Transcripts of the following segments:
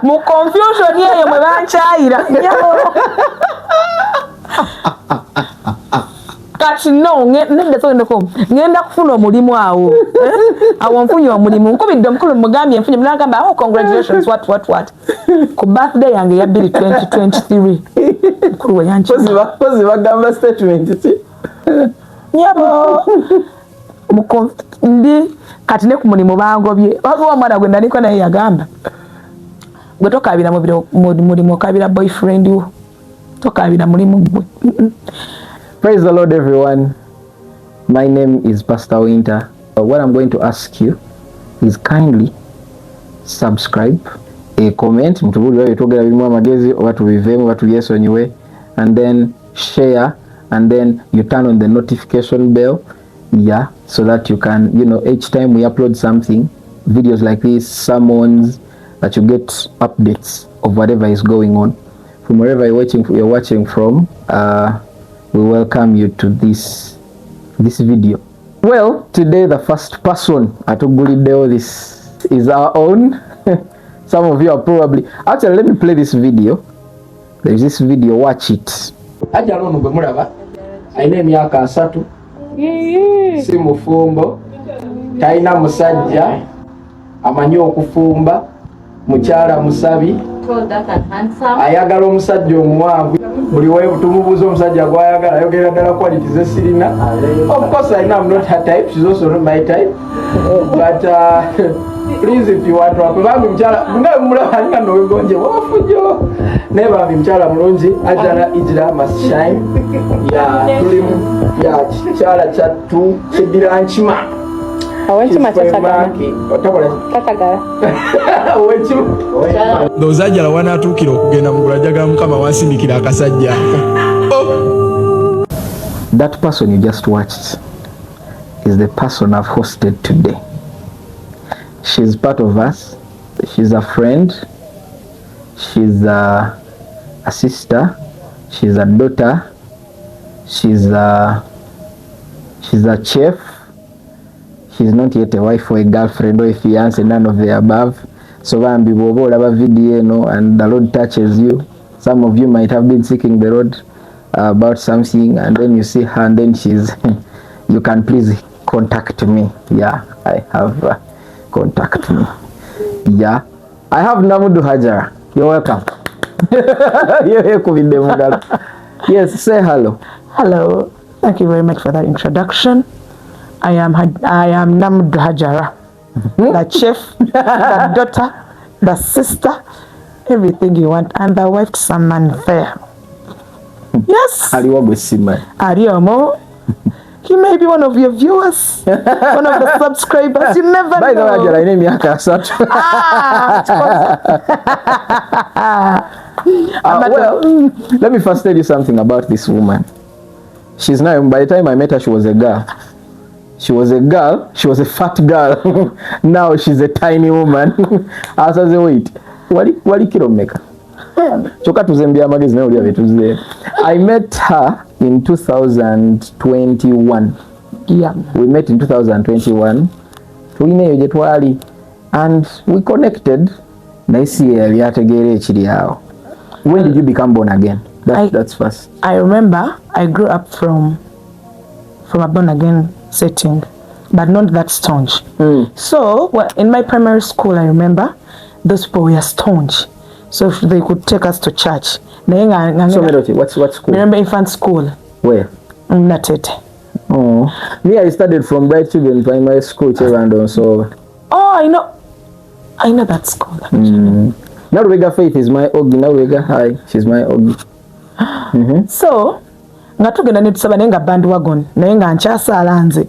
mu confusion yeyo mwe bankyayira kati no ngenda kufuna omulimu awo awo nfunye omulimu nkubidde omukulu mugambye nfunye munagamba oh congratulations what ku birthday yange ya 2023 mukulu we yankozi bagamba statement ti nyabo ndi kati ne ku mulimu bangobye waliwo omwana gwe ndaliko naye yagamba gwe tokabira mulimu okabira boyfriend wo tokabira mulimu gwe. Praise the Lord, everyone. My name is Pastor Winter. What I'm going to ask you is kindly subscribe, comment, and then share, and then you turn on the notification bell, so that you can, each time we upload something, videos like this, sermons, that you get updates of whatever is going on. From wherever you're watching from, we welcome you to this video. Well, today the first person at Ugulideo, this is our own. Some of you are probably actually, let me play this video. There is this video, watch it. Hajarah no bemuraba aine myaka 3 si mufumbo taina musajja amanyi okufumba mukyala musabi ayagala omusajja omuwanvu buli wewe tumubuuza omusajja gwayagala ayogera ddala qualities esirina. Of course I know I'm not her type, she's also not my type, but please if you want to bambi mukyala nga mulaba nga nowegonje wafujo naye bambi mukyala mulungi Hajarah ijira must shine tulimu kyala kyattu kiddira nkima awenchima tatagala ndoza Hajarah wanatuukira okugenda mu gulajaga mukama wasindikira akasajja. That person you just watched is the person I've hosted today. She's part of us. She's a friend. She's a sister. She's a daughter. She's a chef. She's not yet a wife or a girlfriend or a fiance, none of the above. So bambi bobo olaba video and the Lord touches you. Some of you might have been seeking the Lord about something, and then you see her, and then she's you can please contact me. I have contact me. I have Namuddu Hajarah. You're welcome. Yes, say hello. Hello. Thank you very much for that introduction. I am Namuddu Hajarah, the chef, the daughter, the sister, everything you want, and the wife to some man there. Yes. Ariomo. He may be one of your viewers, one of the subscribers. You never know. By the way, Hajarah, name well, let me first tell you something about this woman. She's now, by the time I met her, she was a girl. She was a fat girl. Now she's a tiny woman. I said, wait, wali kilomeka. I met her in 2021. We met in 2021. And we connected. When did you become born again? That's first. I remember I grew up from a born again setting, but not that staunch. So in my primary school, I remember those people were staunch, so they could take us to church. So what school? Remember infant school. Where? Natete. Oh, me, I studied from Bright Children Primary School, Random. So. Oh, I know that school. Narwega Faith is my Ogi. Narwega Hi, she's my Ogi. So nga tugenda ne tusaba nenga bandwagon naye nga nkyasala nze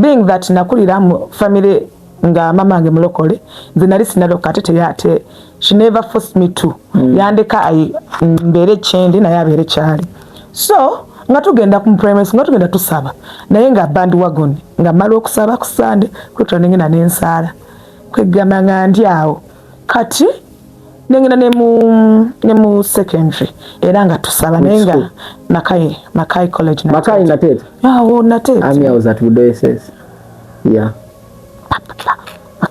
being that nakulira mu family nga mama wange mulokole nze nali sinaloka ate she never forced me to yandeka mbere chendi naye abere kyali. So nga tugenda ku primary nga tugenda tusaba naye nga bandwagon nga mala okusaba ku Sunday kutwa nengena nensala kwegamba nga ndi awo kati nengena ne mu secondary era nga tusaba nenga Makai College na Makai Natete. Yeah, Natete. I was at Budo SS. Yeah.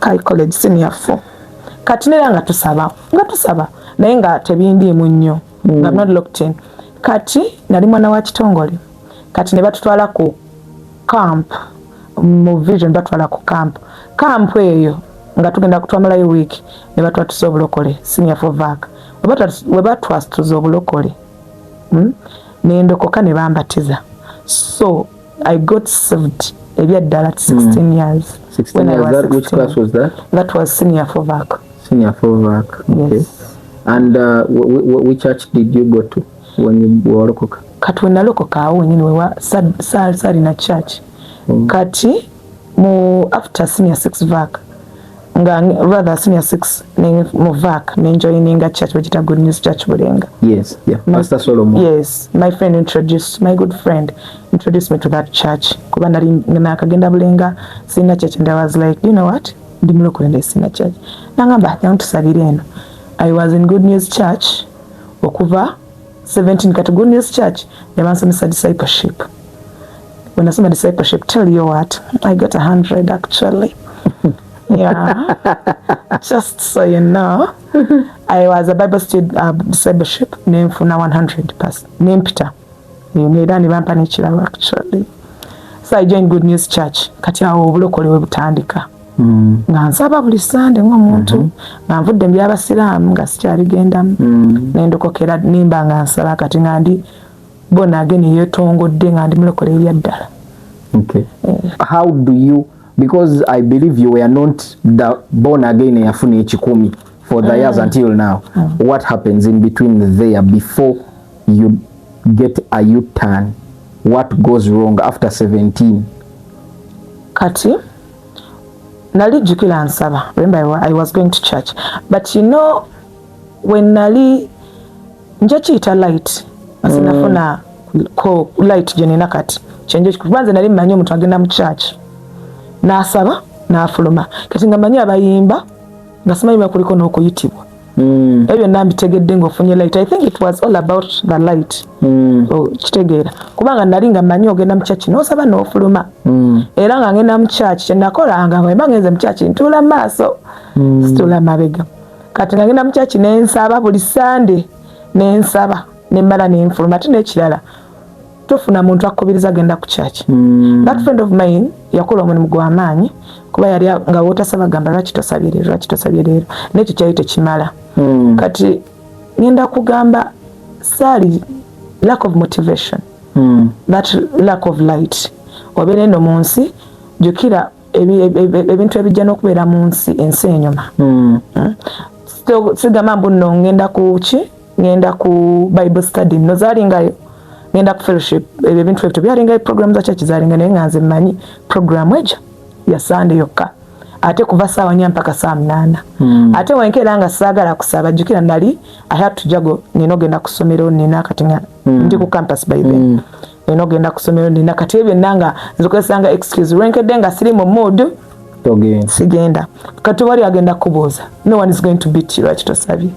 high college senior 4 kati nera nga tusaba naye nga tebindiimu nnyo nga not locked in kati nali mwana wa kitongole kati ne batutwala ku camp mu vision batwala ku camp eyo nga tugenda kutwamalayo week ne batwatuza obulokole senior 4 vac we batwatuza obulokole nendokoka ne bambatiza so I got saved ebyaddala 16 years. 16 years. That, which class was that? That was senior 4 vac. Senior 4 vac. Okay. Yes. And which church did you go to when you were lokoka? Kati when nalokoka awo nyini wewa sali na church. Kati after senior 6 vac rather senior 6 mu vac joining church which is Good News Church Bulenga. Yes, yeah. Pastor Solomon. Yes, my good friend introduced me to that church. Kuba nali nakagenda Bulenga sina church and I was like, you know what? Ndimulokole sina church. Nangamba yantusabire eno. I was in Good News Church okuva 17 kati Good News Church yabansomesa discipleship. When I saw my discipleship, tell you what, I got 100 actually. Yeah, just so you know, I was a Bible student discipleship named for now 100%. Name Peter. You need any vampanichila actually. So I joined Good News Church. Kati awo obulokole we butandika. Nga nsaba buli Sunday ng'omuntu. Nga nvudde mu by'abasiraamu nga sikyabigendamu. Nendokokera nimba nga nsaba kati nga ndi bona ageni yeetongodde nga ndi mulokole ebyaddala. Okay. How do you, because I believe you were not the born again yafuna ekikumi for the years until now. What happens in between there before you get a U-turn? What goes wrong after 17? Kati nalijjukira nsaba. Remember I was going to church. But you know when nali nja kiyita light asinafuna ko light jenina kati chenje kubanza nali mmanyi omuntu agenda mu church nasaba nafuluma kati nga manyi abayimba ngasimanyima kuliko n'okuyitibwa ebyo nambitegedde ng'ofunye light. I think it was all about the light. Kitegeera kubanga nali nga manyi ogenda mu church n'osaba n'ofuluma era nga ngenda mu church kyenakolanga bwemba ngenze mu church ntuula maaso situula mabega kati nga ngenda mu church n'ensaba buli Sunday n'ensaba nemmala n'enfuluma ate n'ekirala tofuna muntu akubiriza agenda ku church. That friend of mine yakola omulimu gw'amaanyi kuba yali nga wotasaba gamba lwaki tosabye leero n'ekyo kyali tekimala. Kati ngenda kugamba sali lack of motivation, that lack of light. Obeera eno mu nsi jjukira ebintu ebijja n'okubeera mu nsi ensi enyuma. Sigamba mbu nno ngenda ku ki ngenda ku Bible study no zaalingayo ngenda ku fellowship ebintu ebyo byalingayo program za church zaalinga naye nga nze mmanyi program ejo ya Sunday yokka ate kuva saawa 4 mpaka saa 8. Ate wenkeera nga saagala kusaba jjukira nali I had to jago nina ogenda ku ssomero nina kati nga ndi ku campus by then nina ogenda ku ssomero nina kati ebyo nanga nzikozesanga excuse wenkedde nga siri mu mood sigenda kati wali agenda kubuuza no one is going to beat you lwaki tosabye.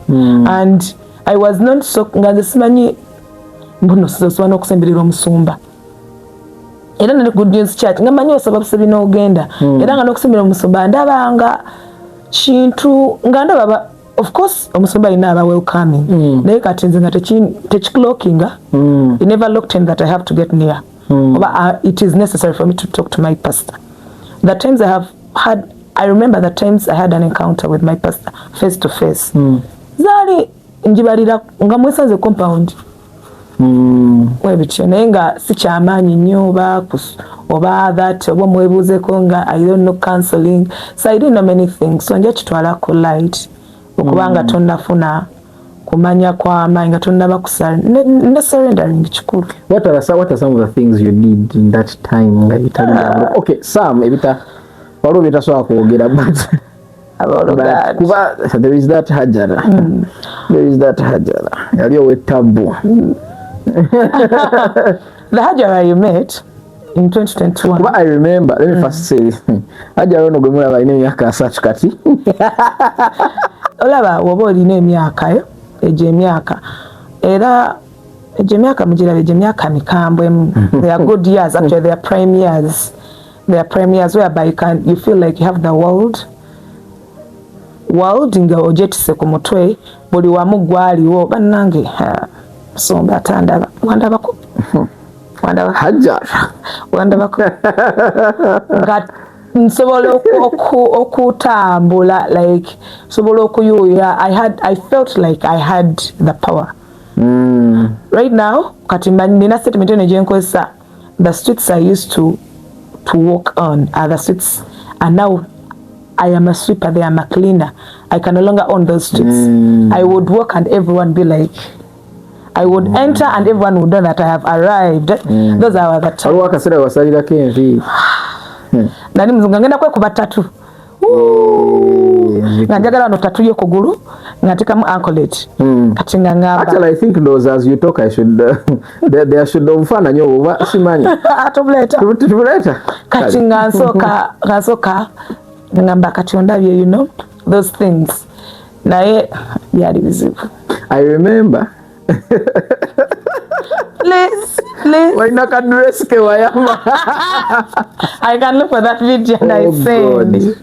And I was not so nga nze simanyi mbuno sosobola n'okusemberera omusumba era nali Good News Church nga manyi osaba busabi n'ogenda era nga n'okusembera omusumba ndabanga kintu nga ndaba of course omusumba alina aba welcoming naye kati nze nga tekiclockinga it never looked in that I have to get near oba it is necessary for me to talk to my pastor. The times I remember the times I had an encounter with my pastor face to face. Zaali njibalira nga mwesanze compound webityo naye nga si kyamaanyi nnyo oba that oba mwebuuzeko nga I don't know counseling, so I didn't know many things, so nja kitwalako light okubanga tonnafuna kumanya kw'amaanyi nga tonnaba kusala ne surrendering kikulu. What are some of the things you did in that time? Okay, some ebita waliwo bitasobola kwogera but there is that Hajarah. There is that Hajarah. Yaliyo tabu. The Hajarah you met in 2021. But I remember, let me first say this. Hajarah ono gwe mulaba alina emyaka asatu kati. Olaba woba olina emyaka yo egyo emyaka era egyo emyaka mugiraba egyo emyaka mikambwe. They are good years, actually they are prime years. They are prime years whereby you feel like you have the world world nga ojetise ku mutwe buli wamu gwaliwo bannange somba atandaba wandabako Hajarah wandabako nga nsobola okutambula like sobola okuyuya I felt like I had the power. Right now kati nina statement eno gyenkozesa, the streets I used to walk on are the streets, and now I am a sweeper, I am a cleaner. I can no longer own those streets. I would walk and everyone be like, I would enter and everyone would know that I have arrived. Those are the times. Alwa kasera wasalira kenvi. Nani mzungu ngenda kwekuba tatu. Njagala no tatu yo kugulu ngatika mu anklage. Kati ngamba. Actually I think those as you talk I should there should ofana nyo oba simanyi. Atobuleta. Kati ngasoka ngamba kati ondabye you know those things. Naye byali bizibu. I remember Please. Waina ka dress ke wayama. I can look for that video and I said,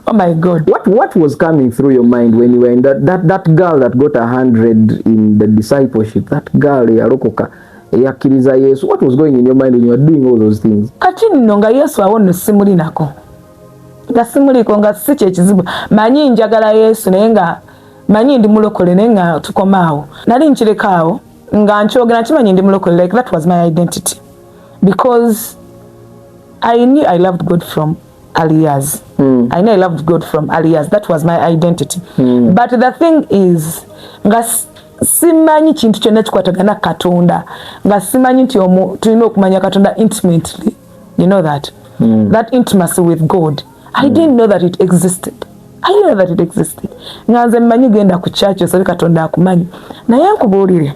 oh my God. What was coming through your mind when you were in that girl that got 100 in the discipleship? That girl yarokoka yakiriza Yesu. What was going in your mind when you were doing all those things? Kati nonga Yesu awone simuli nako. Nga simuli ko nga si kye kizibu. Manyi njagala Yesu naye nga manyi ndi mulokole naye nga tukomaawo. Nali nkirekawo nga nkyogera kimanyi ndi mulokole, like that was my identity. Because I knew I loved God from early years. I knew I loved God from early years. That was my identity. But the thing is, nga simanyi kintu kyonna kikwatagana Katonda. Nga simanyi nti tulina okumanya Katonda intimately. You know that? That intimacy with God. I didn't know that it existed. Nganze mmanyi genda ku church osobe Katonda akumanyi. Naye nkubuulire.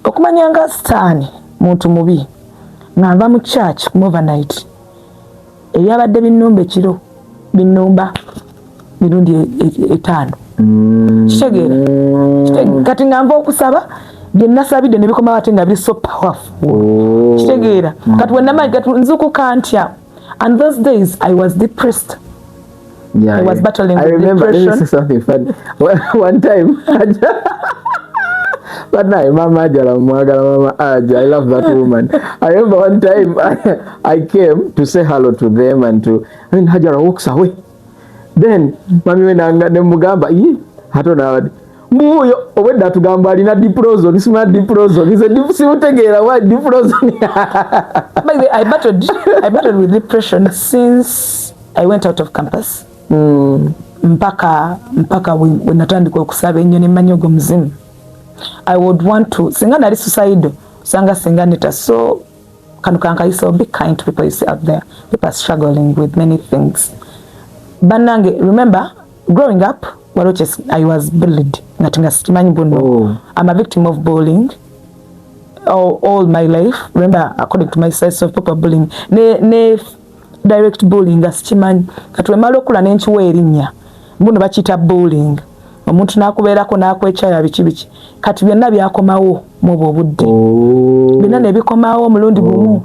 Okumanya nga sitaani muntu mubi. Ngava mu church ku overnight. Eyabadde binnumba ekiro binnumba mirundi 5. Kitegeera kati ngamba okusaba bye nasabidde ne bikoma ate nga biri so powerful. Kitegeera kati wennamanyi kati nzukuka ntya. And those days I was depressed. Yeah, I was battling with remember, depression. This is something funny. One time but now Mama Hajarah, Mama Hajarah, I love that woman. I remember one time I came to say hello to them and Hajarah walks away. Then Mami wenanga ne mugamba hatona muyo obwedda tugamba alina diprozo nisima diprozo nze simutegeera wa diprozo. By the way, I battled with depression since I went out of campus. Mpaka wenatandika okusaba ennyo ne manyogo muzimu. I would want to singa nali suicidal sanga singa nita so kanukanka so be kind to people you see out there. People are struggling with many things. Banange, remember growing up I was bullied. Ngatinga simanyi buno. I'm a victim of bullying all my life. Remember, according to my sense of proper bullying, ne direct bullying asichimanyi. Kati wemala okula n'enkiwa erinnya. Buno bakiyita bullying. Omuntu nakubeerako nakwekyayo biki. Kati byonna byakomawo mu obudde. Byonna ne bikomawo omulundi gumu.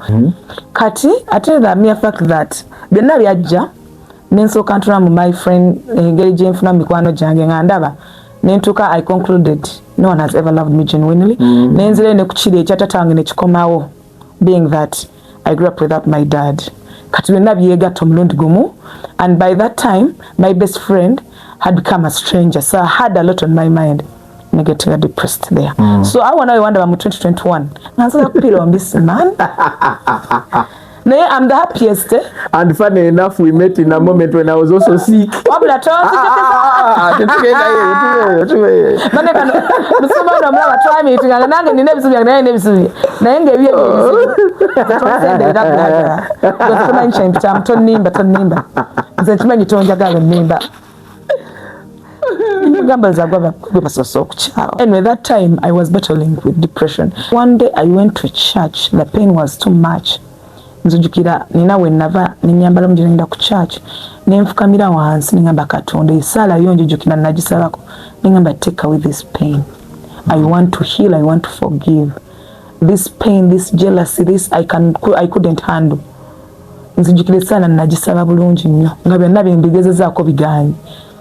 Kati ate the mere fact that byonna byajja nensooka ntula mu my friend engeri gye nfuna mikwano gyange nga ndaba nentuuka I concluded no one has ever loved me genuinely. Nenzire ne ku kiri ekyatatange ne kikomawo being that I grew up without my dad. Kati byonna byegatta omulundi gumu, and by that time my best friend had become a stranger, so I had a lot on my mind. Getting depressed there. So I wonder about 2021. Nanza kupira on this man. Naye I'm the happiest. And funny enough, we met in a moment when I was also sick. Wabula tozi Mane kano musoma ndo mlaba try me tinganga nange nine bisubi naye ne bisubi. Naye ngebye tonzende dabula. Gosoma nchimbi tam tonimba. Nze nchimanyi tonjagala nimba. Anyway, that time I was battling with depression. One day I went to church. The pain was too much. Nzujukira nina wenava ninyambala mjinenda ku church. Nenfukamira wansi ningamba Katonda isala yonjujukira nagisalako. Ningamba take away this pain. I want to heal, I want to forgive. This pain, this jealousy, this I couldn't handle. Nzujukira sana nagisala bulungi nnyo. Nga byonna bye mbigezezaako bigaanyi.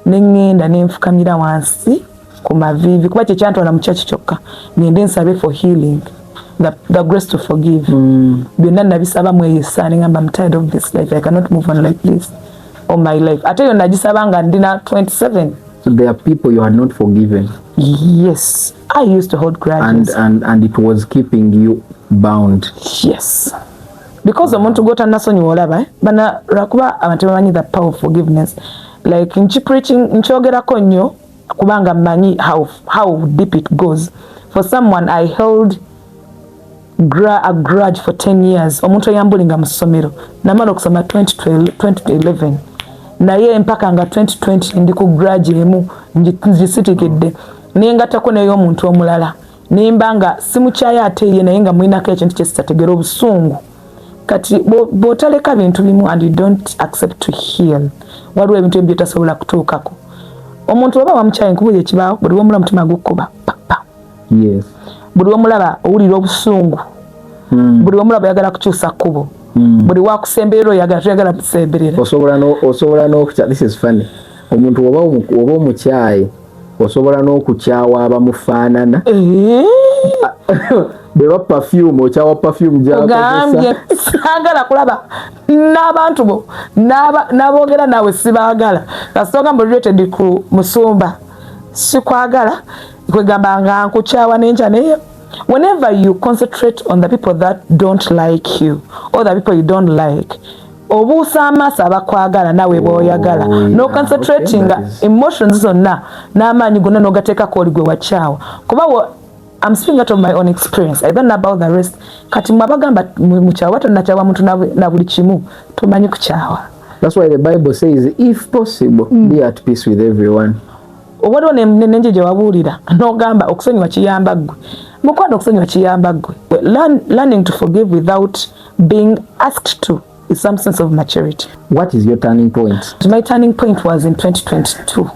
nengenda nenfukamira wansi ku mavivi kuba kye kyantwala mu church kyokka ngende nsabe for healing, the grace to forgive. Byonna nabisaba mweyisa nengamba I'm tired of this life, I cannot move on like this all my life. Ate yo nagisaba nga ndina 27. So there are people you are not forgiven. Yes, I used to hold grudges. And it was keeping you bound. Yes. Because omuntu gota nasonyi olaba bana rakuba abantu bamanyi the power of forgiveness. Like in preaching nchogerako nnyo kubanga manyi how deep it goes. For someone I held a grudge for 10 years. Omuntu yambulinga mu ssomero namala okusoma 2011 naye mpaka nga 2020 ndi ku grudge emu njisitikidde nengatako naye omuntu omulala nimbanga simukyaya ate ye naye nga mwinako ekintu kyesitategera obusungu kati botaleka bintu bimu and you don't accept to heal waliwo ebintu ebyo tasobola kutuukako. Omuntu oba wamukyaye nkubuye ekibaawo buli womula mutima gukuba papa. Yes. Buli womulaba owulira obusungu. Buli womulaba yagala kukyusa kkubo. Buli wakusemberera oyagala kusemberera. Osobola n'okukya. This is funny. Omuntu oba omukyaye osobola n'okukyawa abamufaanana. Beba perfume okyawa perfume gy'akozesa. Sagala kulaba n'abantu bo n'aboogera naawe sibaagala kasooka mbu related ku musumba sikwagala kwegamba nga nkukyawa n'enkya naye. Whenever you concentrate on the people that don't like you or the people you don't like, obuusa amaaso abakwagala nawe b'oyagala. No concentrating emotions zonna n'amaanyi gonna n'ogateekako oli gwe wakyawa. Kuba I'm speaking out of my own experience. I don't know about the rest. Kati mwabagamba mukyawa tonnakyawa muntu na buli kimu tomanyi kukyawa. That's why the Bible says, if possible, be at peace with everyone. Waliwo nenje gye wabuulira n'ogamba okusonyiwa kiyamba ggwe. Mukwano okusonyiwa kiyamba ggwe. Learning to forgive without being asked to is some sense of maturity. What is your turning point? My turning point was in 2022.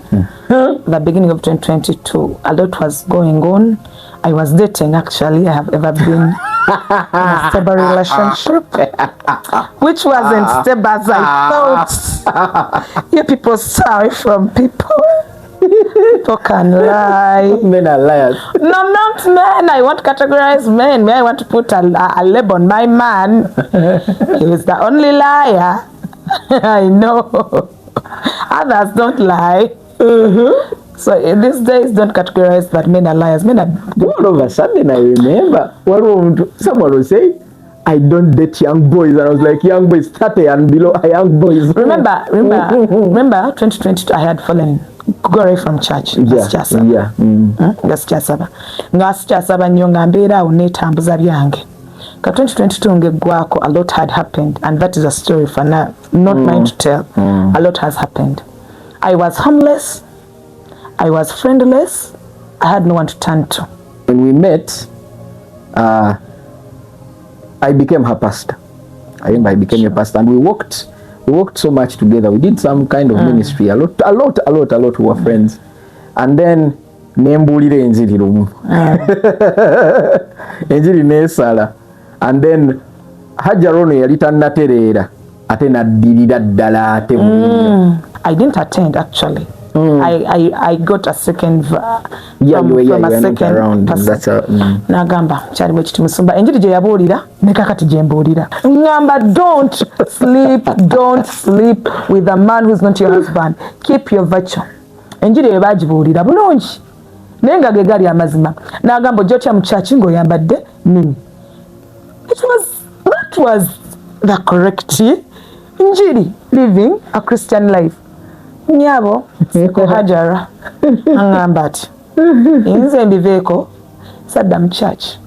The beginning of 2022. A lot was going on. I was dating, actually. I have ever been in a stable relationship, which wasn't stable as I thought. You people sorry from people. People can lie. Men are liars. No, not men. I won't categorize men. I want to put a label on my man. He is the only liar. I know. Others don't lie. So in these days, don't categorize that men are liars. Men are good. All of a sudden, I remember someone was saying, I don't date young boys. And I was like, young boys 30 and below are young boys. Remember 2022, I had fallen. Go away from church. Yeah. Ngasikyasaba nnyo nga mbeera awo neetambuza byange. Ka 2022 ngeggwako, a lot had happened, and that is a story for now, not mine to tell. A lot has happened. I was homeless. I was friendless. I had no one to turn to. When we met, I became her pastor. I remember I became your pastor, and we worked so much together. We did some kind of ministry. A lot. We were friends. And then nembulire enjiri lumu. Enjiri nesala. And then Hajarah yali tannatereera ate naddirira ddala ate I didn't attend actually. I got a second from a second person. Nagamba kyali bwe kiti musumba enjiri gye yabuulira ne kakati gye mbuulira ngamba don't sleep with a man who's not your husband. Keep your virtue. Enjiri ye baagibuulira bulungi naye nga ge gali amazima. Nagamba ojja otya mu kyaki ng'oyambadde nini. That was the correct njiri, living a Christian life. Nyabo ko Hajarah angamba ati inze mbiveeko Saddam Church.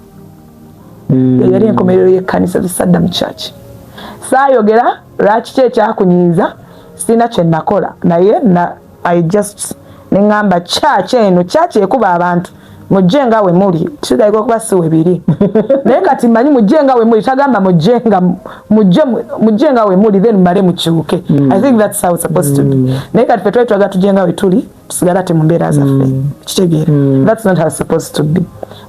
Yali enkomerero y'ekkanisa Saddam Church. Saayogera lwaki kye ekyakunyiiza sina kye nakola naye I just nengamba church eno church ekuba abantu mujje nga we muli kidayiko kuba si we biri naye kati manyi mujje nga we muli tagamba mujje nga we muli then male mukyuke. I think that's how it's supposed to be. Naye kati ffe twetwaga tujje nga we tuli tusigala te mu mbeera zaffe kitegeera. That's not how it's supposed to be.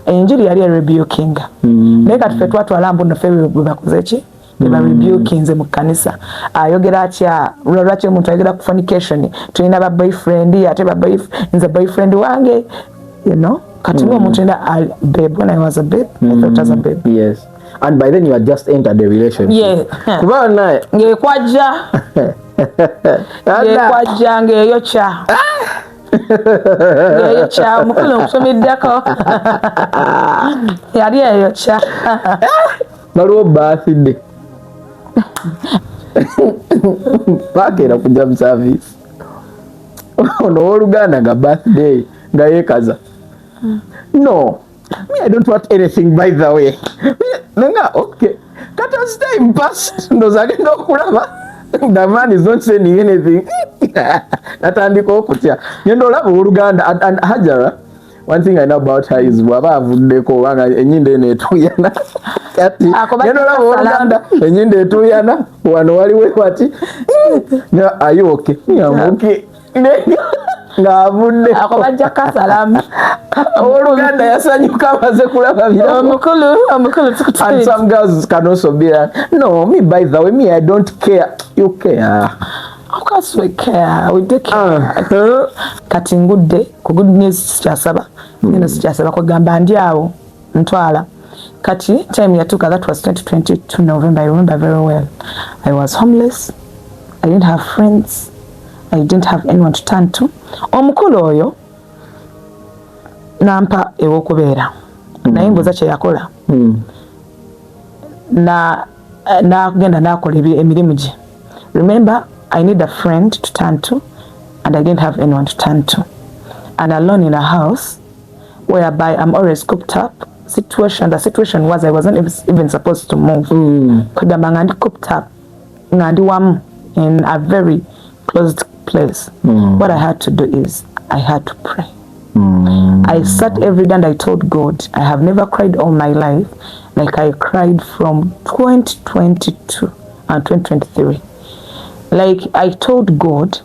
Enjiri yali rebuking. Naye kati ffe twatwala mbu naffe bwe bakoze ki teba rebukinze mu kanisa ayogera atya lwaki omuntu ayogera ku fornication tulina ba boyfriend ate ba boyfriend nze boyfriend wange you know kati omuntu ina babe when I was a babe I thought as a babe. Yes, and by then you had just entered the relationship. Yeah, kuba naye ngekwaja ngekwaja ngeyocha ngeyocha mukulu okusomeddako yali eyocha waliwo birthday pakera kujja mu service ono w'oluganda nga birthday nga yeekaza no me I don't want anything by the way nga okay kati as time passed ndoza agenda okulaba the man is not saying anything natandika okutya ngenda olaba oluganda and Hajarah, one thing I know about her is bwaba avuddeko wanga enyindo eno etuyana kati ngenda olaba oluganda enyindo etuyana wano waliwo wati are you okay okay nga avudde akobajja kasalamu oluganda yasanyuka amaze kulaba bira omukulu and some girls can also be like, no me by the way me I don't care. You care. Of course we care, we do care. Kati ngudde ku good news kyasaba nino sikyasaba kugamba ndi awo ntwala kati time yatuka that was 2022 November. I remember very well. I was homeless, I didn't have friends, I didn't have anyone to turn to. Omukulu oyo nampa ewokubeera naye mbuza kye yakola na genda nakola emirimu gye. Remember, I need a friend to turn to and I didn't have anyone to turn to, and alone in a house whereby I'm always cooped up. The situation was I wasn't even supposed to move. Kugamba nga ndi cooped up nga ndi wamu in a very closed place. What I had to do is I had to pray. I sat every day and I told God, I have never cried all my life like I cried from 2022 and 2023. Like I told God,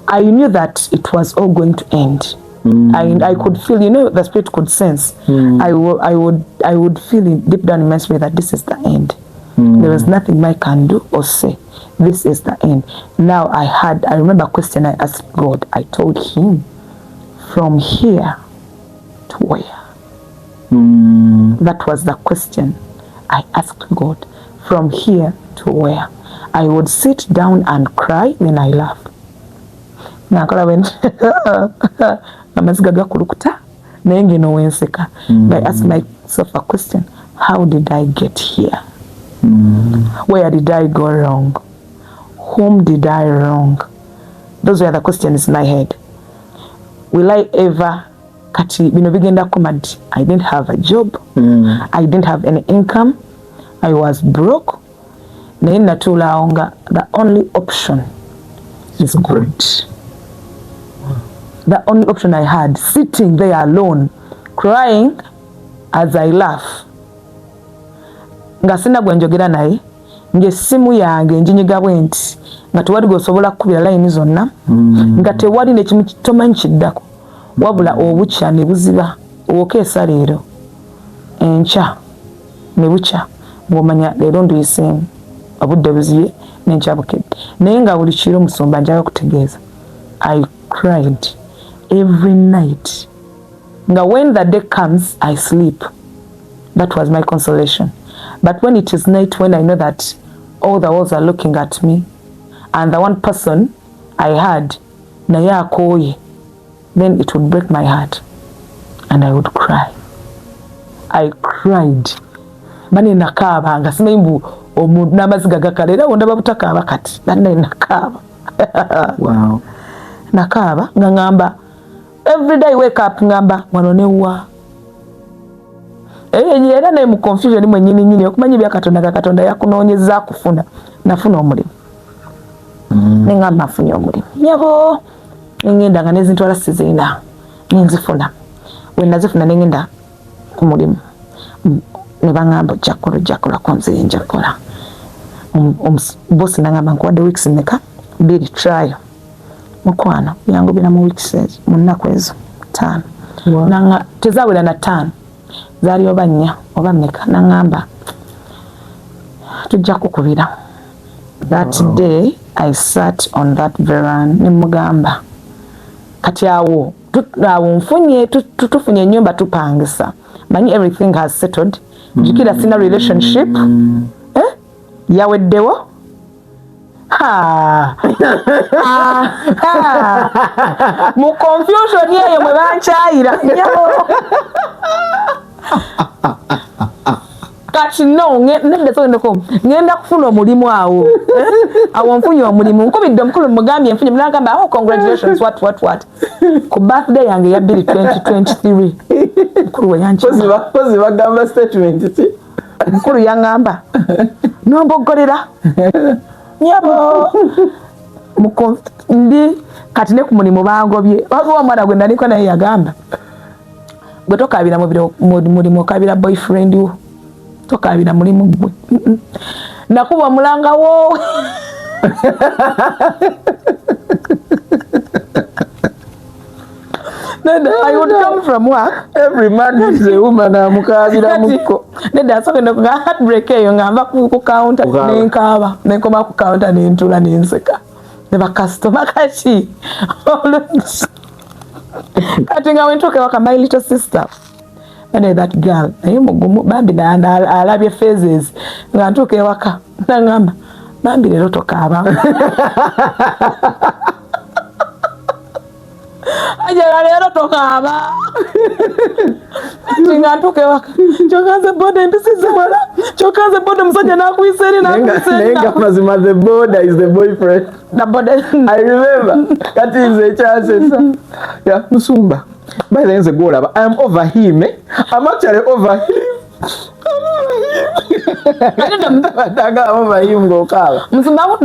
I knew that it was all going to end. I could feel, the spirit could sense. I would feel in deep down in my spirit that this is the end. There was nothing I can do or say. This is the end. Now I remember a question I asked God. I told him, from here to where? That was the question I asked God. From here to where? I would sit down and cry, then I laugh. Nakola went amaziga gakulukuta naye ngeno wenseka. I asked myself a question. How did I get here? Where did I go wrong? Whom did I wrong? Those were the questions in my head. Will I ever kati bino bigenda kumadi? I didn't have a job. I didn't have any income. I was broke. Naye natula onga the only option is good. The only option I had, sitting there alone, crying as I laugh. Nga sina gwenjogera naye, nge simu yange njinyiga bwenti, nga tewali gosobola kubira line zonna, nga tewali nekimu kitomanyi kiddako, wabula obukya ne buziba, okeesa leero, enkya ne bukya, ng'omanya leero nduyise obudde buziye n'enkya bukedde. Naye nga buli kiro musumba njaga kutegeeza, I cried every night. Nga when the day comes, I sleep. That was my consolation. But when it is night, when I know that all the walls are looking at me, and the one person I had, naye akooye, then it would break my heart, and I would cry. I cried. Bani nakaaba nga simanyi mbu omuntu n'amaziga gakalera ondaba butakaaba kati bani nakaaba. Wow. Nakaaba nga ngamba every day wake up ngamba wano ne wa. Era naye mu confusion mwennyini okumanyi bya Katonda yakunoonyeza kufuna. Nafuna omulimu. Nengamba nfunye omulimu. Nyabo ngenda nga nezintwala sizina nenzifuna. We nazifuna nengenda ku mulimu. Ne bangamba jakola konze njakola. Boss nangamba nkuwadde weeks mmeka? 2 trial. Mukwano yangu bina mu weeks mu nnaku ezo 5. Nanga tezawera na 5. Zali oba 4 oba mmeka nangamba tujja kukubira. That day I sat on that veranda nimugamba kati awo nfunye tufunye ennyumba tupangisa manyi everything has settled jukira sina relationship yaweddewo mu confusion yeyo mwe bankyayira kati no ngenda kufuna omulimu awo awo nfunye omulimu nkubidde omukulu mugambye nfunye mulagamba oh congratulations what ku birthday yange ya 2023 mukulu we pozi bagamba statement ti mukulu yaŋŋamba nombogolera nyabo ndi kati ne ku mulimu bangobye waliwo omwana gwe naliko naye yagamba gwe tokabira mulimu okabira boyfriend wo tokabira mulimu gwe nakuba mulanga wo I would come from work. Every man is a woman amukabira muko. Neda asogenda ku heartbreak eyo ngamba ku counter nenkaba nenkoma ku counter nentula nenseka. Neba customer kati. Kati nga wentoke waka my little sister. And that girl, naye mugumu bambi na alabye phases. Nga ntoke waka nangamba bambi lero tokaba. Hajarah lero tokaba. Tinga ntuke waka. Chokaze boda mbisize wala. Chokaze boda musajja nakwiseri Nenga mazima the border is the boyfriend. The border. I remember. That is a chance. Yeah, Musumba. By the end of the I am over him. I'm actually over him. I'm over him go kala. Musumba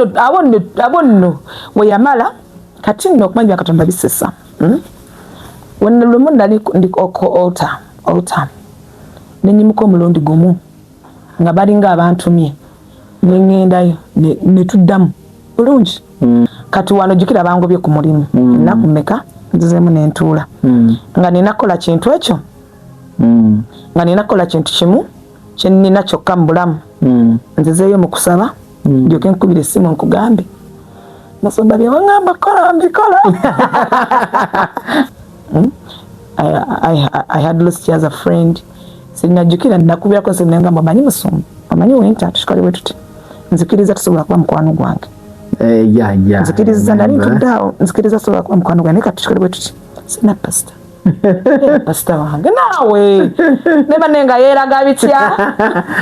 abonno we yamala kati nno kumanya katonda bisesa. When Lumunda ndi oko altar nenyimuko omulundi gumu nga balinga abantumye nengendayo ne tuddamu bulungi kati wano jukira bangobye ku mulimu nakumeka nzizemu nentuula nga ninakola kintu ekyo nga ninakola kintu kimu kye nina kyokka mu bulamu nzizeeyo mu kusaba njoke nkubira essimu nkugambe Musumba bye wangamba kola mbikola. I had lost you as a friend. Sinajukira nakubira ko sinengamba manyi Musumba. Amanyi wenta tushikale wetuti. Nzikiriza tusobola kuba mukwano gwange. Yeah. Nzikiriza nali tuddawo. Nzikiriza tusobola kuba mukwano gwange ka tushikale wetuti. Sina pastor. Pastor wange nawe. Neba nenga yeraga bitya.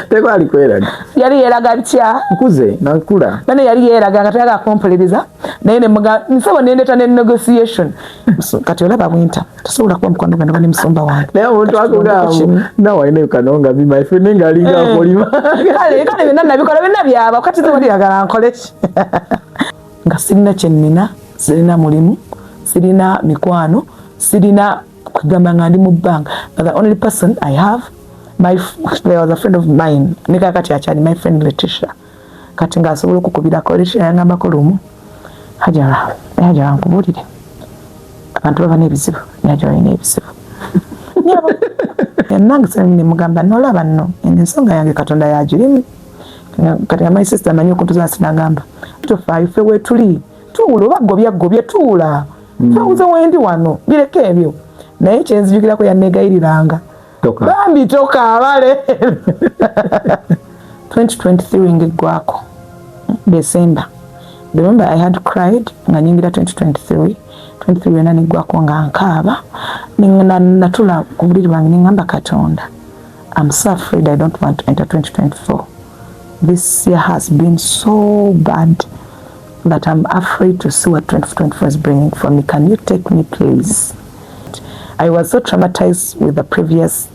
Teko alikweraga. Yali yeraga bitya. Nkuze nakula. Bane yali yeraga ngataga kompuliriza. Naye ne muga nsabo nendeta ne negotiation. Kati olaba winter. Tusobola kuba mukwano gwange ne Musumba wange. Naye omuntu akugawo. Nawe ine kanonga bi my friend nga linga polima. Kale binna bikola binna byaba kati tewali yagala nkole ki. Nga sirina kyennina, sirina mulimu, sirina mikwano, sirina kugamba nga ndi mu bank. The only person I have, there was a friend of mine, nika kati achani, my friend Letitia. Kati nga asobola okukubirako Letitia yangambako lumu. Hajarah nkubulire. Abantu baba n'ebizibu, Hajarah n'ebizibu. Nyabo. Nange sene mugamba nolaba nno, ensonga yange Katonda yagirimu. Kati my sister manyi okuntuza sinagamba. Tofaayo ffe wetuli. Tuula obagobya tuula. Tawuze wendi wano. Bireke ebyo. Naye kyenzijukirako yannegayiriranga. Bambi tokaabale. 2023 ngegwako. December. Remember I had cried nga nyingira 2023 yona negwako nga nkaaba natula ku buliri bwange nengamba Katonda, I'm so afraid I don't want to enter 2024. This year has been so bad that I'm afraid to see what 2024 is bringing for me. Can you take me, please? I was so traumatized with the previous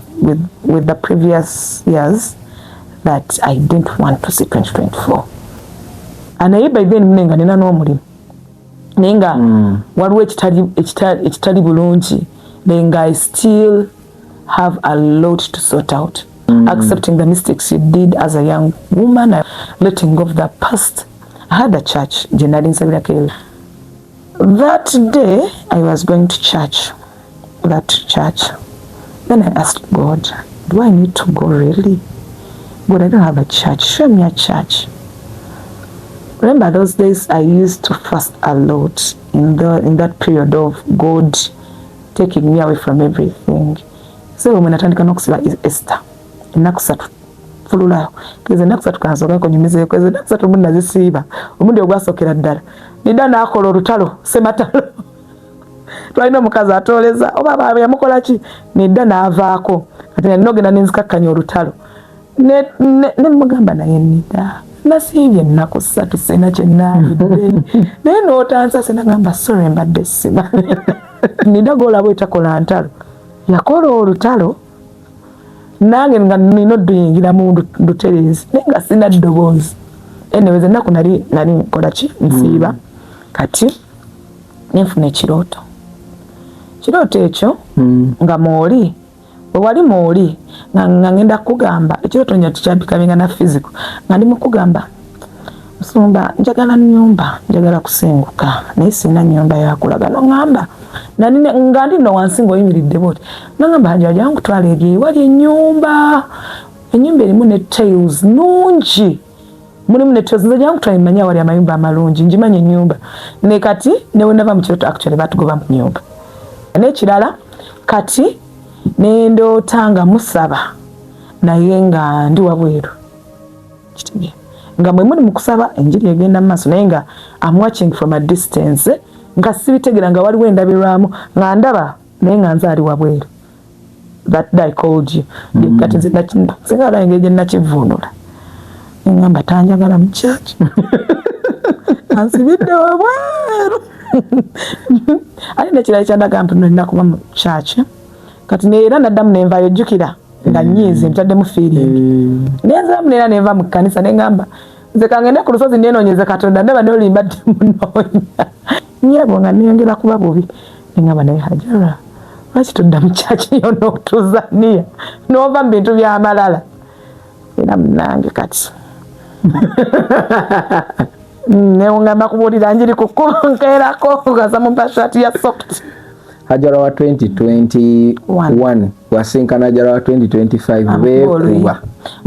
years that I didn't want to see 2024. And I by then nenga nina n'omulimu nenga waliwo ekitali bulungi nenga I still have a lot to sort out. Accepting the mistakes you did as a young woman, letting go of the past. I had a church, that day I was going to church. Then I asked God, do I need to go really? God, I don't have a church. Show me a church. Remember those days I used to fast a lot in that period of God taking me away from everything. So when natandika nokusiba Esther ennaku 3 fululayo keze ennaku 3 kansoka kunyumize keze ennaku 3 munna zisiiba omundi ogwasokera ddala nida nakola olutalo sematalo twalina omukazi atoleza oba baba yamukola ki nida navaako kati nogenda nenzikakkanya olutalo ne mugamba naye nida nasiibye ennaku 3 sina kyenaalidde naye nootansa sinagamba sorry mbadde siba nida golaba etakola ntalo yakola olutalo nange nga nina oduyingira mu luterezi naye nga sina ddoboozi anyways ennaku nali nkola ki nsiiba kati nenfuna ekirooto ekyo nga mooli bwe wali mooli nga ngenda kugamba ekirooto nya tukyambikaminga na physical nga ndi mukugamba Musumba njagala nnyumba njagala kusenguka naye sina nnyumba yakulaga ngamba nga ndino wansi ng'oyimiridde bwoti nangamba Hajarah jangu twala eri wali ennyumba erimu ne tiles nungi mulimu ne tiles nze jangu twayimanya wali amayumba amalungi njimanya ennyumba ne kati newe nava mu kirooto actually batugoba mu nnyumba n'ekirala kati nendootanga musaba naye nga ndi wabweru kitegee nga mwe muli mu kusaba enjiri egenda mu maaso naye nga I'm watching from a distance nga sibitegera nga waliwo endabirwamu nga ndaba naye nga nze ali wabweru that day I called you kati nze singa engeri gye nakivvuunula ngamba tanjagala mu church ansibidde wabweru ali nekirala kyandaga mpu nolina kuba mu church kati neera naddamu nenvayo jjukira nga nyiizi ntadde feeling nenzamu neera nenva mu kkanisa nengamba nze kangende ku lusozi nenoonyeze Katonda ndaba nolimba dde munoonya nyebo nga neyongera kuba bubi nengamba naye Hajarah lwaki todda mu church yo n'otuzaniya n'ova mu bintu by'amalala era munange kati neongamba kubuulira njiri kukonkerako ngaza mu pashati ya soft Hajarah wa 2021 wasinkana Hajarah wa 2025 beekuba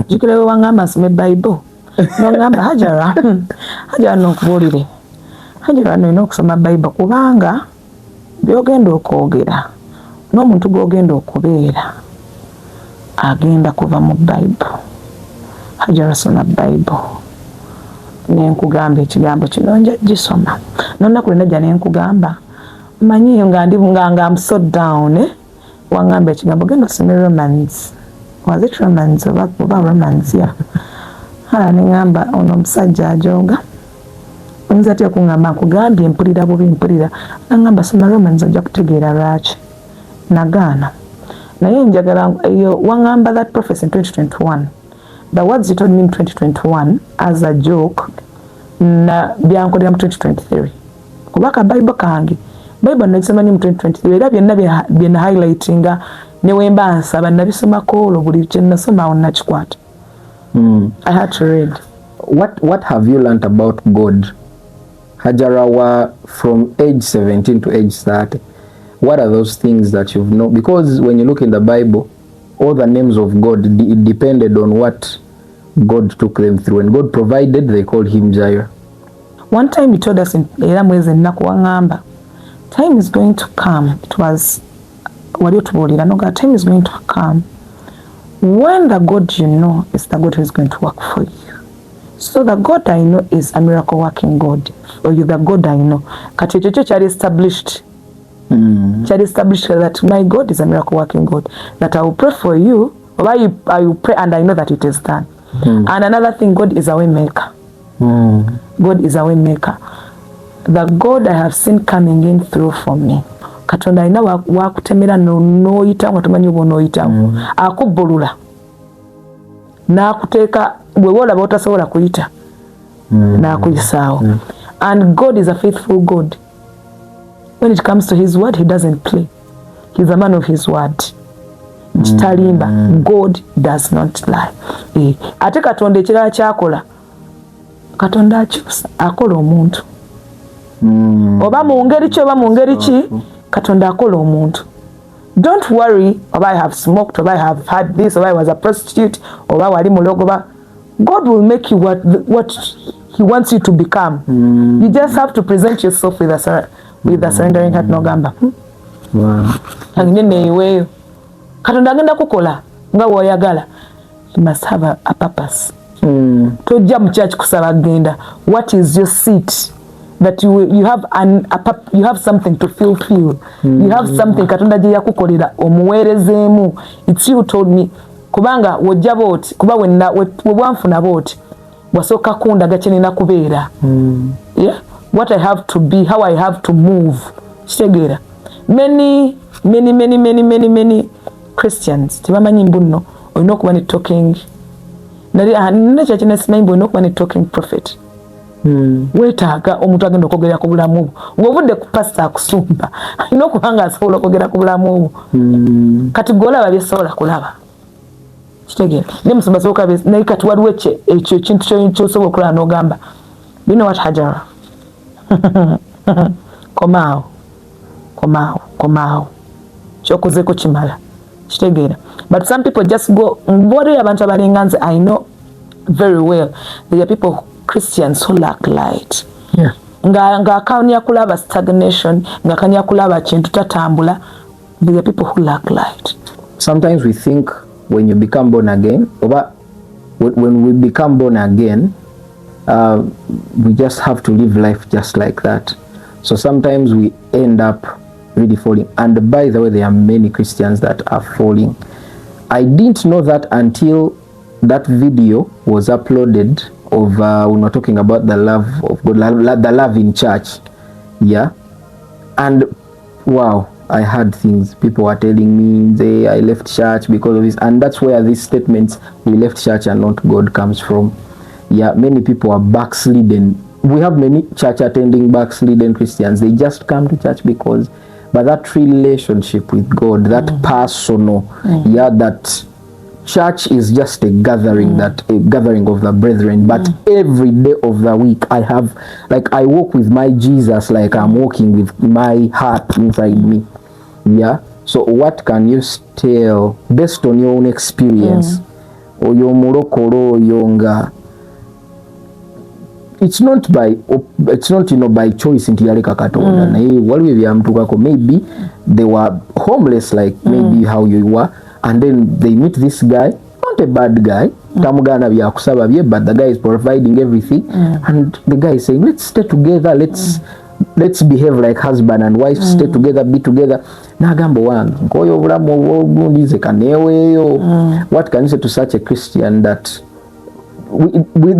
jukira we wangamba nsome Bible nongamba Hajarah nokubuulire Hajarah nolina okusoma Bible kubanga byogenda okwogera n'omuntu gwogenda okubeera agenda kuva mu Bible. Hajarah soma Bible nenkugamba ekigambo kino nja gisoma nonnaku lwenajja nenkugamba manyiyo nga ndi nga I'm so down wangamba ekigambo genda osome Romans was it Romans oba Romans ya nengamba ono omusajja ajoga oyinza atya kungamba nkugambye mpulira bubi mpulira nangamba soma Romans ojja kutegeera lwaki nagaana naye njagala eyo wangamba that prophecy in 2021 the words you told me in 2021 as a joke na byankolera mu 2023 kubaka Bible kange Bible nagisoma ni mu 2023 era byonna highlightinga newemba nsaba nabisomako olwo buli kye nasoma awo nakikwata. I had to read. What have you learned about God, Hajarah, from age 17 to age 30? What are those things that you've known? Because when you look in the Bible, all the names of God it depended on what God took them through. And God provided, they called him Jireh. One time he told us in Eramwezi Nakuangamba, time is going to come. It was time is going to come when the God you know is the God who is going to work for you. So the God I know is a miracle working God. Or you the God I know. Kati chari established. Chari established that my God is a miracle working God. That I will pray for you. Or I will pray and I know that it is done. And another thing, God is a way maker. God is a way maker. The God I have seen coming in through for me. Katonda alina wakutemera noyita nga tomanyi oba onoyitamu akubbulula n'akuteeka bwe wolaba otasobola kuyita n'akuyisaawo. And God is a faithful God. When it comes to his word, he doesn't play. He's a man of his word. Kitalimba. God does not lie. Ate Katonda ekirala kyakola, Katonda akyusa akola omuntu oba mu ngeri ki oba mu ngeri ki, Katonda akola omuntu. Don't worry oba I have smoked oba I have had this oba I was a prostitute oba wali mulogoba. God will make you what he wants you to become. You just have to present yourself with a surrendering heart nogamba. Wow. Agende iweyo. Katonda agenda kukola nga woyagala. You must have a purpose. Tojja mu church kusaba genda. What is your seat? That you have something to fulfill. You have something Katonda gye yakukolera omuweerezeemu. It's you told me. Kubanga wojja booti kuba webwanfuna booti wasooka kundaga kye nina kubeera. Yeah? What I have to be, how I have to move. Kitegeera. Many Christians tebamanyi mbu nno olina okuba ne talking nina kyakina simanyi mbu olina okuba ne talking prophet. Weetaaga omuntu agenda okwogera ku bulamu obwo ng'ovudde ku pasita akusumba alina okuba nga asobola okwogera ku bulamu obwo. Kati gw'olaba byesobola kulaba. Kitegeera ne musumba soboka naye kati waliwo ekyo ekintu ky'osobola okulaba n'ogamba you know what Hajarah komaawo kyokozeeko kimala. Kitegeera. But some people just go mbori abantu abalinga nze I know very well there are people Christians who lack light. Yeah. Nga akanya kulaba stagnation, nga akanya kulaba kintu tatambula. There are people who lack light. Sometimes we think when you become born again, or when we become born again, we just have to live life just like that. So sometimes we end up really falling. And by the way, there are many Christians that are falling. I didn't know that until that video was uploaded of when we're talking about the love of God, the love in church. Yeah. And wow, I had things. People were telling me I left church because of this. And that's where these statements, we left church and not God, comes from. Yeah, many people are backslidden. We have many church attending backslidden Christians. They just come to church because, but that relationship with God, that personal, yeah, that church is just a gathering, a gathering of the brethren. But every day of the week, I walk with my Jesus like I'm walking with my heart inside me. Yeah. So what can you tell based on your own experience? Or your murokoro yonga? It's not by choice in Tiareka Katonda. Maybe they were homeless like maybe how you were, and then they meet this guy, not a bad guy, but the guy is providing everything, and the guy is saying, let's stay together, let's behave like husband and wife, stay together, be together. What can you say to such a Christian that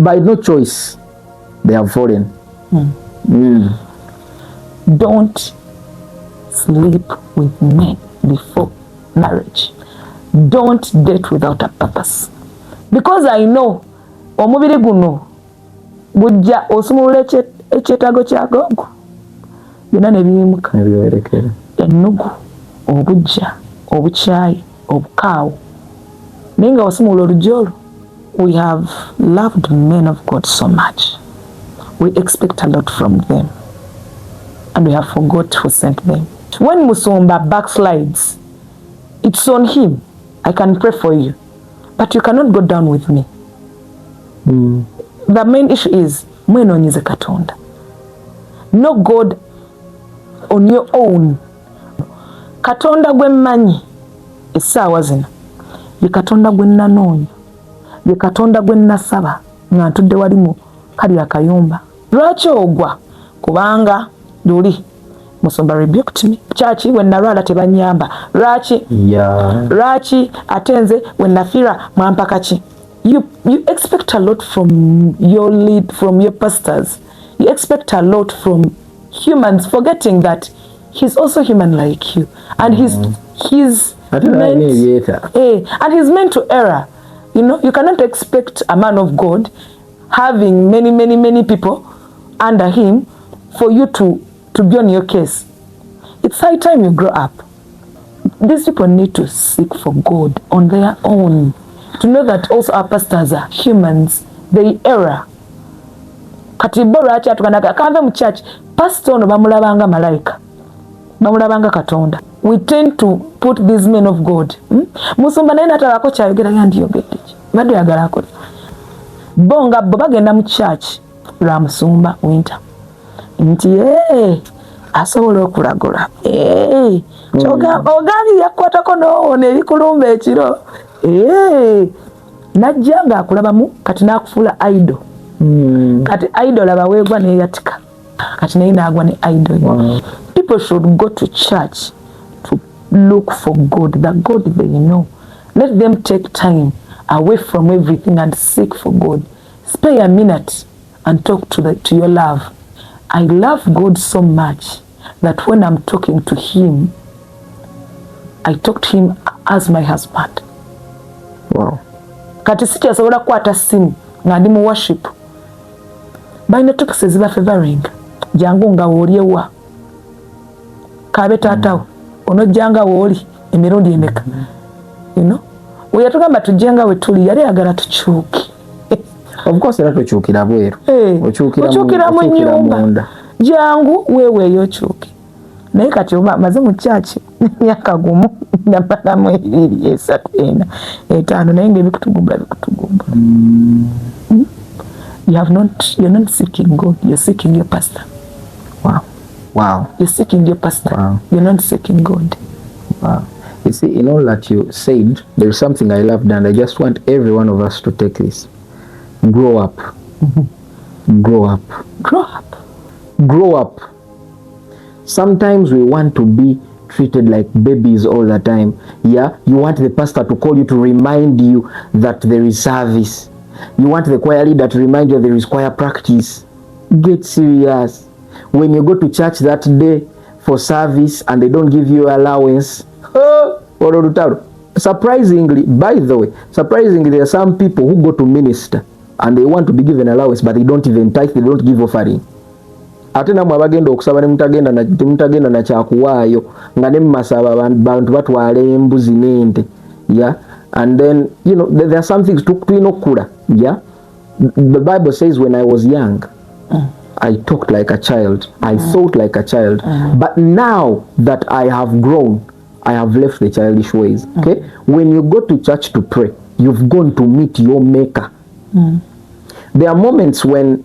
by no choice they have fallen? Don't sleep with men before marriage. Don't date without a purpose. Because I know omubiri guno gujja osumulula ekyetaago kyagogo byonna ne biyimuka. Ennugu, obujja, obukyayi, obukaawo. Naye nga wasumulula oluggi olwo. We have loved men of God so much. We expect a lot from them. And we have forgot who sent them. When Musumba backslides, it's on him. I can pray for you. But you cannot go down with me. The main issue is, mwenonyize Katonda. No God on your own. Katonda gwe mmanyi essaawa zino. Ye Katonda gwe nanoonya. Ye Katonda gwe nasaba nga ntudde wali mu kali akayumba. Lwaki ogwa? Kubanga luli Musumba rebuked me. Chachi when narala tebanyamba. Lwaki atenze when nafira mwampakachi. You expect a lot from your lead, from your pastors. You expect a lot from humans, forgetting that he's also human like you, and he's meant to err. You know, you cannot expect a man of God having many people under him for you to be on your case. It's high time you grow up. These people need to seek for God on their own. To know that also our pastors are humans. They err. Katibora acha tukanaga kava mu church pastor no bamulabanga malaika. Bamulabanga Katonda. We tend to put these men of God. Musumba naye natalako kyayogera yandi yogedde. Badde yagala akola. bonga bo bagenda mu church lwa musumba winter nti asobola okulagula ogambye yakwatako n'owona ebikulumba ekiro najja ng'akulabamu kati n'akufuula idol kati idol abaweebwa neyatika kati naye n'agwa ne idol. People should go to church to look for God, the God they know. Let them take time away from everything and seek for God. Spare a minute and talk to your love. I love God so much that when I'm talking to him, I talk to him as my husband. Wow. Kati sikyasobola kukwata simu nga ndi mu worship. Balina topics ziba favoring. Jangu nga woolyewa. Kabe taatawo. Onojjanga wooli emirundi emeka. You know? We yatugamba tujjenga we tuli yali agala tukyuke. Of course era tokyukira bweru. Okyukira mu nyumba. Jangu wewe yokyuke. Naye kati maze mu church myaka gumu namalamu 2 3 4 5 naye ng'ebikutugumba. You're not seeking God, you're seeking your pastor. Wow. You're seeking your pastor. Wow. You're not seeking God. Wow. You see, in all that you said, there's something I loved, and I just want every one of us to take this. Grow up. Grow up. Grow up. Grow up. Sometimes we want to be treated like babies all the time. Yeah, you want the pastor to call you to remind you that there is service. You want the choir leader to remind you there is choir practice. Get serious. When you go to church that day for service and they don't give you allowance, surprisingly, by the way, there are some people who go to minister and they want to be given allowance, but they don't even tithe, they don't give offering. Ate namwe abagenda okusaba ne mutagenda na kyakuwaayo nga ne mmasaba bantu batwala embuzi n'ente. Yeah, and then there are some things tulina okukula. Yeah, the Bible says when I was young I talked like a child, I thought like a child, but now that I have grown, I have left the childish ways. Okay, when you go to church to pray, you've gone to meet your maker. There are moments when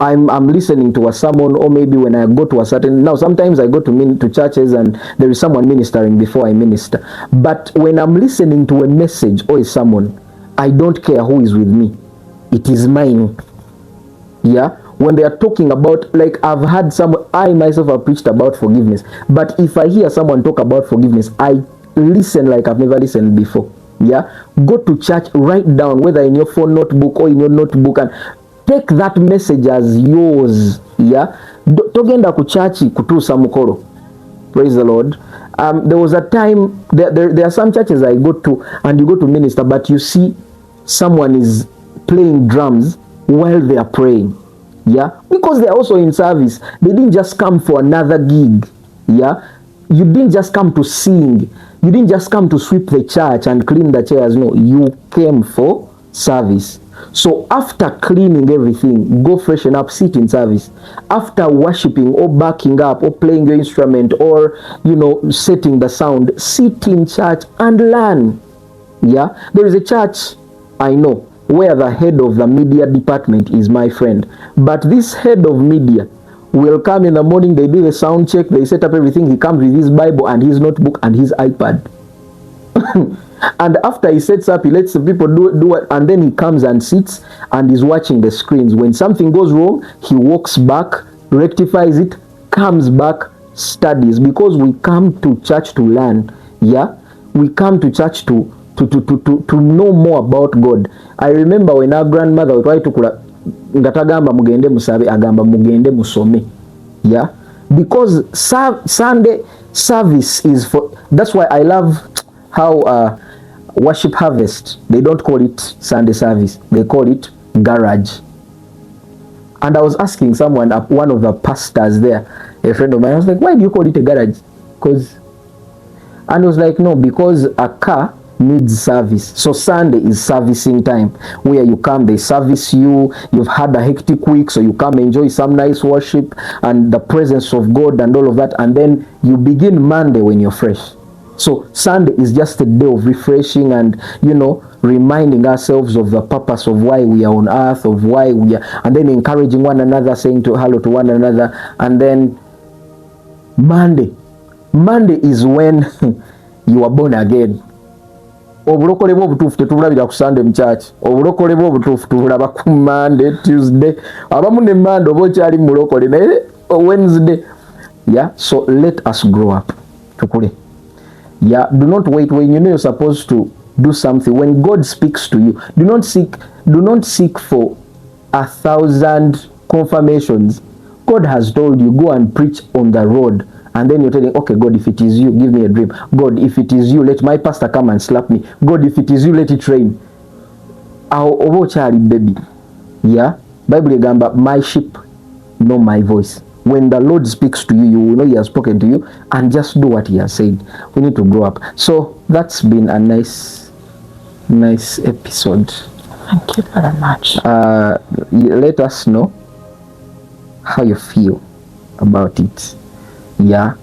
I'm listening to a sermon, or maybe when I go to sometimes I go to churches and there is someone ministering before I minister. But when I'm listening to a message or a sermon, I don't care who is with me. It is mine. Yeah, when they are talking about, like I've had I myself have preached about forgiveness, but if I hear someone talk about forgiveness, I listen like I've never listened before. Yeah, go to church, write down, whether in your phone notebook or in your notebook, and take that message as yours. Yeah, togenda ku church kutuusa mukolo. Praise the Lord. There was a time, there are some churches I go to and you go to minister, but you see someone is playing drums while they are praying. Yeah, because they are also in service. They didn't just come for another gig. Yeah, you didn't just come to sing. You didn't just come to sweep the church and clean the chairs. No, you came for service. So after cleaning everything, go freshen up, sit in service. After worshiping or backing up or playing your instrument or setting the sound, sit in church and learn. Yeah, there is a church I know where the head of the media department is my friend. But this head of media will come in the morning, they do the sound check, they set up everything, he comes with his Bible and his notebook and his iPad. And after he sets up, he lets the people do it, and then he comes and sits and is watching the screens. When something goes wrong, he walks back, rectifies it, comes back, studies, because we come to church to learn. Yeah, we come to church to know more about God. I remember when our grandmother would try to ngatagamba mugende musabe, agamba mugende musome. Yeah, because Sunday service is for. That's why I love how Worship Harvest, they don't call it Sunday service, they call it garage. And I was asking someone, one of the pastors there, a friend of mine, I was like, why do you call it a garage? And I was like, no, because a car needs service. So Sunday is servicing time, where you come, they service you, you've had a hectic week, so you come enjoy some nice worship and the presence of God and all of that, and then you begin Monday when you're fresh. So Sunday is just a day of refreshing and, you know, reminding ourselves of the purpose of why we are on earth, of why we are, and then encouraging one another, saying hello to one another. And then Monday is when you are born again. Obulokole bw'obutuufu tetubulabira ku Sunday mu church. Obulokole bw'obutuufu tubulaba ku Monday, Tuesday, abamu ne Monday oba okyali mulokole naye Wednesday. Yeah, so let us grow up. Tukule. Yeah, do not wait when you know you're supposed to do something. When God speaks to you, do not seek for 1,000 confirmations. God has told you, go and preach on the road. And then you're telling, okay, God, if it is you, give me a dream. God, if it is you, let my pastor come and slap me. God, if it is you, let it rain. Obo chali baby. Yeah? Bible gamba, my sheep know my voice. When the Lord speaks to you, you will know he has spoken to you, and just do what he has said. We need to grow up. So that's been a nice episode. Thank you very much. Let us know how you feel about it. Yeah,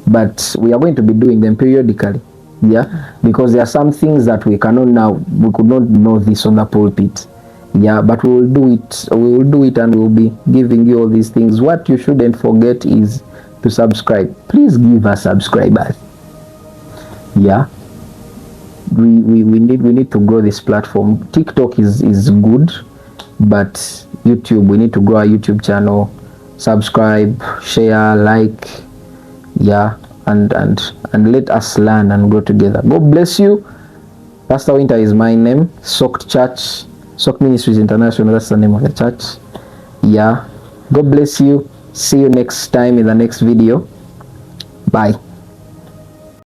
but we are going to be doing them periodically. Yeah, because there are some things that we cannot now. We could not know this on the pulpit. Yeah, but we will do it. We will do it, and we will be giving you all these things. What you shouldn't forget is to subscribe. Please give us subscribers. Yeah, we need to grow this platform. TikTok is good, but YouTube, we need to grow our YouTube channel. Subscribe, share, like. Yeah, and let us learn and grow together. God bless you. Pastor Winter is my name. Soaked Church, Soaked Ministries International, that's the name of the church. Yeah, God bless you. See you next time in the next video. Bye.